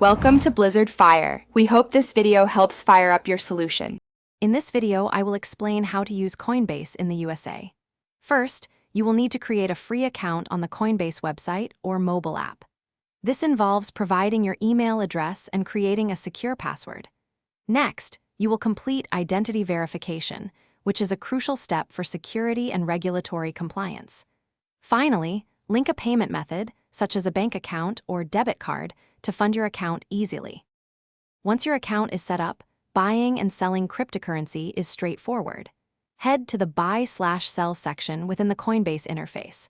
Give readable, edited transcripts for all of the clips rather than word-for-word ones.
Welcome to Blizzard Fire. We hope this video helps fire up your solution. In this video, I will explain how to use Coinbase in the USA. First, you will need to create a free account on the Coinbase website or mobile app. This involves providing your email address and creating a secure password. Next, you will complete identity verification, which is a crucial step for security and regulatory compliance. Finally, link a payment method, such as a bank account or debit card, to fund your account easily. Once your account is set up, buying and selling cryptocurrency is straightforward. Head to the Buy/Sell section within the Coinbase interface.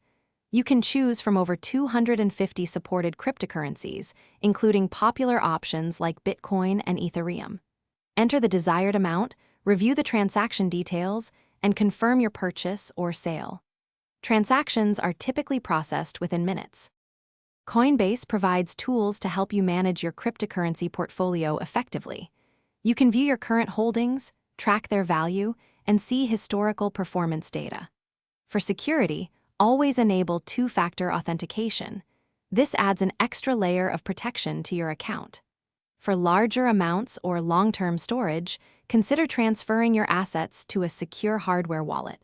You can choose from over 250 supported cryptocurrencies, including popular options like Bitcoin and Ethereum. Enter the desired amount, review the transaction details, and confirm your purchase or sale. Transactions are typically processed within minutes. Coinbase provides tools to help you manage your cryptocurrency portfolio effectively. You can view your current holdings, track their value, and see historical performance data. For security, always enable two-factor authentication. This adds an extra layer of protection to your account. For larger amounts or long-term storage, consider transferring your assets to a secure hardware wallet.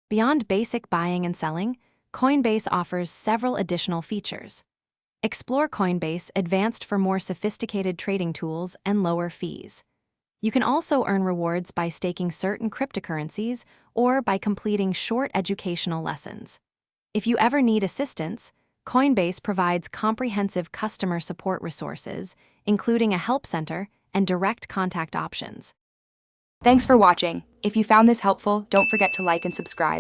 Beyond basic buying and selling, Coinbase offers several additional features. Explore Coinbase Advanced for more sophisticated trading tools and lower fees. You can also earn rewards by staking certain cryptocurrencies or by completing short educational lessons. If you ever need assistance, Coinbase provides comprehensive customer support resources, including a help center and direct contact options. Thanks for watching. If you found this helpful, don't forget to like and subscribe.